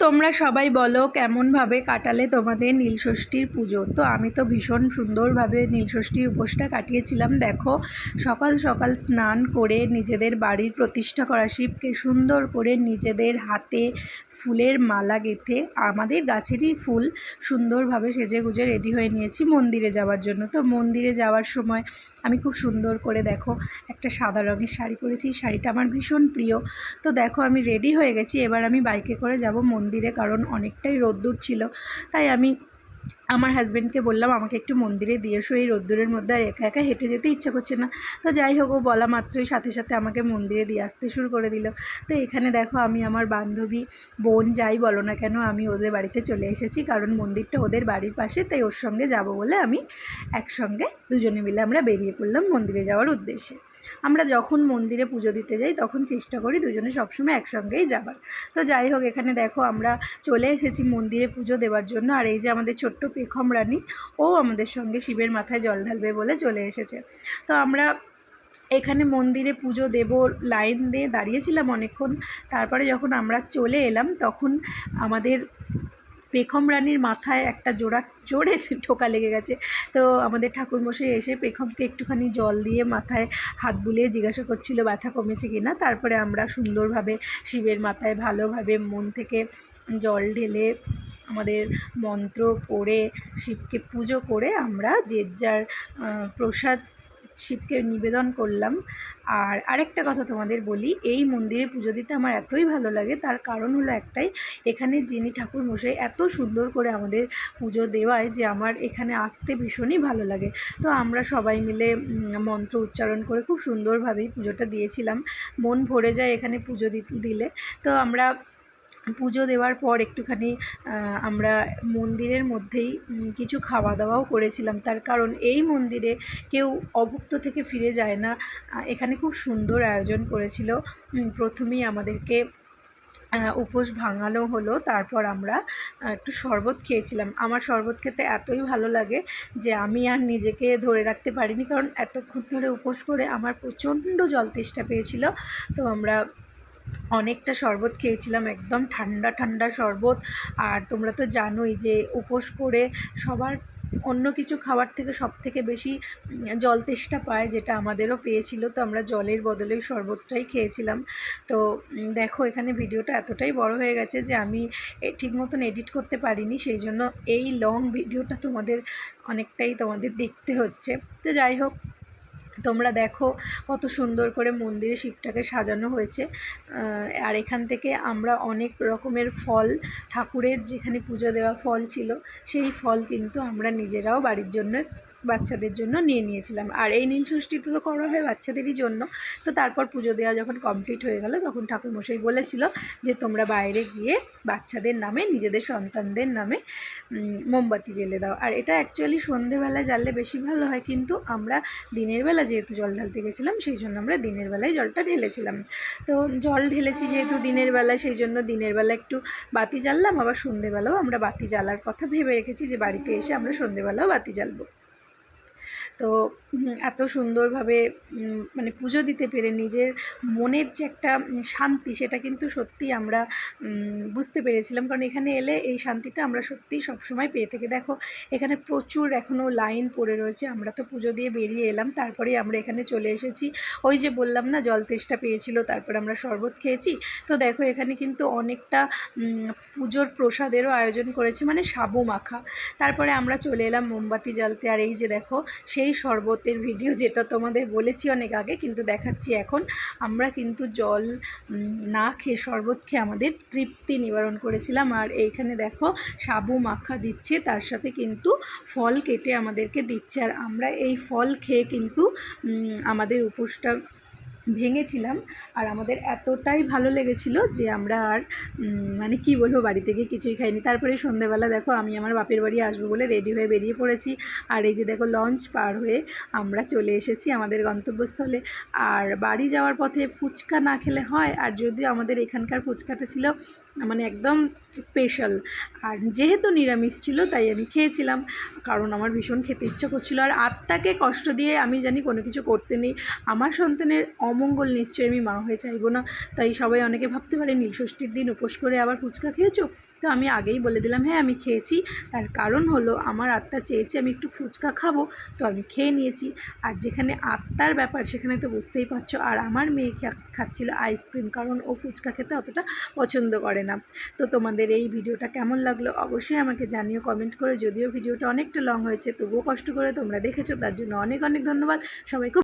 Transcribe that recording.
তোমরা সবাই বলো কেমনভাবে কাটালে তোমাদের নীলষষ্ঠীর পুজো। তো আমি তো ভীষণ সুন্দরভাবে নীলষষ্ঠীর উপোসটা কাটিয়েছিলাম। দেখো, সকাল সকাল স্নান করে নিজেদের বাড়ির প্রতিষ্ঠা করা শিবকে সুন্দর করে নিজেদের হাতে ফুলের মালা গেঁথে, আমাদের গাছেরই ফুল, সুন্দরভাবে সেজে গুজে রেডি হয়ে নিয়েছি মন্দিরে যাওয়ার জন্য। তো মন্দিরে যাওয়ার সময় আমি খুব সুন্দর করে দেখো একটা সাদা রঙের শাড়ি পরেছি, শাড়িটা আমার ভীষণ প্রিয়। তো দেখো আমি রেডি হয়ে গেছি, এবার আমি বাইকে করে যাব মন্দিরে, কারণ অনেকটাই রোদ্দুর ছিল। তাই আমি আমার হাজব্যান্ডকে বললাম আমাকে একটু মন্দিরে দিয়ে এসো, এই রোদ্দুরের মধ্যে আর একা একা হেঁটে যেতে ইচ্ছা করছে না। তো যাই হোক, ও বলা মাত্রই সাথে সাথে আমাকে মন্দিরে দিয়ে আসতে শুরু করে দিল। তো এখানে দেখো আমি আমার বান্ধবী, বোন, যাই বলো না কেন, আমি ওদের বাড়িতে চলে এসেছি, কারণ মন্দিরটা ওদের বাড়ির পাশে। তাই ওর সঙ্গে যাব বলে আমি একসঙ্গে দুজনে মিলে আমরা বেরিয়ে পড়লাম মন্দিরে যাওয়ার উদ্দেশ্যে। আমরা যখন মন্দিরে পুজো দিতে যাই তখন চেষ্টা করি দুজনে সবসময় একসঙ্গেই যাবার। তো যাই হোক, এখানে দেখো আমরা চলে এসেছি মন্দিরে পুজো দেওয়ার জন্য। আর এই যে আমাদের ছোট্ট পেখম রানী, ও আমাদের সঙ্গে শিবের মাথায় জল ঢালবে বলে চলে এসেছে। তো আমরা এখানে মন্দিরে পুজো দেব লাইন দিয়ে দাঁড়িয়েছিলাম অনেকক্ষণ। তারপরে যখন আমরা চলে এলাম তখন আমাদের পেখম রানীর মাথায় একটা জোরে ঠোকা লেগে গেছে। তো আমাদের ঠাকুরমশাই এসে পেখমকে একটুখানি জল দিয়ে মাথায় হাত বুলিয়ে জিজ্ঞাসা করছিল ব্যথা কমেছে কি না। তারপরে আমরা সুন্দরভাবে শিবের মাথায় ভালোভাবে মন থেকে জল ঢেলে আমাদের মন্ত্র পড়ে শিবকে পুজো করে আমরা যে যার প্রসাদ শিবকে নিবেদন করলাম। আর আরেকটা কথা তোমাদের বলি, এই মন্দিরে পুজো দিতে আমার এতই ভালো লাগে, তার কারণ হলো একটাই, এখানে যিনি ঠাকুরমশাই এত সুন্দর করে আমাদের পুজো দেওয়ায় যে আমার এখানে আসতে ভীষণই ভালো লাগে। তো আমরা সবাই মিলে মন্ত্র উচ্চারণ করে খুব সুন্দরভাবেই পুজোটা দিয়েছিলাম। মন ভরে যায় এখানে পুজো দিলে। তো আমরা পুজো দেওয়ার পর একটুখানি আমরা মন্দিরের মধ্যেই কিছু খাওয়া দাওয়াও করেছিলাম, তার কারণ এই মন্দিরে কেউ অভুক্ত থেকে ফিরে যায় না। এখানে খুব সুন্দর আয়োজন করেছিল। প্রথমেই আমাদেরকে উপোস ভাঙানো হলো, তারপর আমরা একটু শরবত খেয়েছিলাম। আমার শরবত খেতে এতই ভালো লাগে যে আমি আর নিজেকে ধরে রাখতে পারিনি, কারণ এতক্ষণ ধরে উপোস করে আমার প্রচণ্ড জল তেষ্টা পেয়েছিল। তো আমরা অনেকটা শরবত খেয়েছিলাম, একদম ঠান্ডা ঠান্ডা শরবত। আর তোমরা তো জানোই যে উপোস করে সবার অন্য কিছু খাবার থেকে সবথেকে বেশি জল তেষ্টা পায়, যেটা আমাদেরও পেয়েছিল। তো আমরা জলের বদলে শরবতটাই খেয়েছিলাম। তো দেখো এখানে ভিডিওটা এতটাই বড় হয়ে গেছে যে আমি ঠিক মতন এডিট করতে পারিনি, সেই জন্য এই লং ভিডিওটা অনেকটাই তোমাদের দেখতে হচ্ছে। তো যাই হোক, তোমরা দেখো কত সুন্দর করে মন্দিরে শিবটাকে সাজানো হয়েছে। আর এখান থেকে আমরা অনেক রকমের ফল, ঠাকুরের যেখানে পুজো দেওয়া ফল ছিল সেই ফল কিন্তু আমরা নিজেরাও বাড়ির জন্য, বাচ্চাদের জন্য নিয়ে নিয়েছিলাম। আর এই নীলষষ্ঠীটা তো করা হয় বাচ্চাদেরই জন্য। তো তারপর পুজো দেওয়া যখন কমপ্লিট হয়ে গেল তখন ঠাকুরমশাই বলেছিল যে তোমরা বাইরে গিয়ে বাচ্চাদের নামে, নিজেদের সন্তানদের নামে মোমবাতি জ্বেলে দাও। আর এটা অ্যাকচুয়ালি সন্ধেবেলা জ্বাললে বেশি ভালো হয়, কিন্তু আমরা দিনের বেলা যেহেতু জল ঢালতে গেছিলাম সেই জন্য আমরা দিনের বেলায় জলটা ঢেলেছিলাম। তো জল ঢেলেছি যেহেতু দিনের বেলা, সেই জন্য দিনের বেলা একটু বাতি জ্বাললাম, আবার সন্ধেবেলাও আমরা বাতি জ্বালার কথা ভেবে রেখেছি যে বাড়িতে এসে আমরা সন্ধেবেলাও বাতি জ্বালবো। তো এত সুন্দরভাবে মানে পুজো দিতে পেরে নিজের মনের যে একটা শান্তি, সেটা কিন্তু সত্যিই আমরা বুঝতে পেরেছিলাম, কারণ এখানে এলে এই শান্তিটা আমরা সত্যিই সবসময় পেয়ে থাকি। দেখো এখানে প্রচুর এখনও লাইন পড়ে রয়েছে। আমরা তো পুজো দিয়ে বেরিয়ে এলাম, তারপরেই আমরা এখানে চলে এসেছি। ওই যে বললাম না জল তেষ্টা পেয়েছিল, তারপরে আমরা শরবত খেয়েছি। তো দেখো এখানে কিন্তু অনেকটা পুজোর প্রসাদেরও আয়োজন করেছে, মানে সাবু মাখা। তারপরে আমরা চলে এলাম মোমবাতি জ্বালতে। আর এই যে দেখো সেই শরবতের ভিডিও, যেটা তোমাদের বলেছি অনেক আগে, কিন্তু দেখাচ্ছি এখন। আমরা কিন্তু জল না খেয়ে শরবত খেয়ে আমাদের তৃপ্তি নিবারণ করেছিলাম। আর এইখানে দেখো সাবু মাখা দিচ্ছে, তার সাথে কিন্তু ফল কেটে আমাদেরকে দিচ্ছে। আর আমরা এই ফল খেয়ে কিন্তু আমাদের উপোসটা ভেঙেছিলাম। আর আমাদের এতটাই ভালো লেগেছিল যে আমরা আর মানে কি বলবো, বাড়ি থেকে কিছুই খাইনি। তারপরে সন্ধ্যেবেলা দেখো আমি আমার বাপের বাড়ি আসবো বলে রেডি হয়ে বেরিয়ে পড়েছি। আর এই যে দেখো লঞ্চ পার হয়ে আমরা চলে এসেছি আমাদের গন্তব্যস্থলে। আর বাড়ি যাওয়ার পথে ফুচকা না খেলে হয়, আর যদিও আমাদের এখানকার ফুচকাটা ছিল মানে একদম স্পেশাল। আর যেহেতু নিরামিষ ছিল তাই আমি খেয়েছিলাম, কারণ আমার ভীষণ খেতে ইচ্ছা করছিল। আর আত্মাকে কষ্ট দিয়ে আমি জানি কোনো কিছু করতে নেই। আমার সন্তানের অমঙ্গল নিশ্চয়ই আমি মা হয়ে চাইবো না। তাই সবাই অনেকে ভাবতে পারে নীলষষ্ঠীর দিন উপোস করে আবার ফুচকা খেয়েছো। তো আমি আগেই বলে দিলাম হ্যাঁ আমি খেয়েছি। তার কারণ হলো আমার আত্মা চেয়েছে আমি একটু ফুচকা খাবো, তো আমি খেয়ে নিয়েছি। আর যেখানে আত্মার ব্যাপার সেখানে তো বুঝতেই পারছো। আর আমার মেয়ে খাচ্ছিল আইসক্রিম, কারণ ও ফুচকা খেতে অতটা পছন্দ করে না। তো তোমাদের এই ভিডিওটা কেমন লাগলো অবশ্যই আমাকে জানিও কমেন্ট করে। যদিও ভিডিওটা অনেকটা লং হয়েছে, তবুও কষ্ট করে তোমরা দেখেছো, তার জন্য অনেক অনেক ধন্যবাদ। সবাই খুব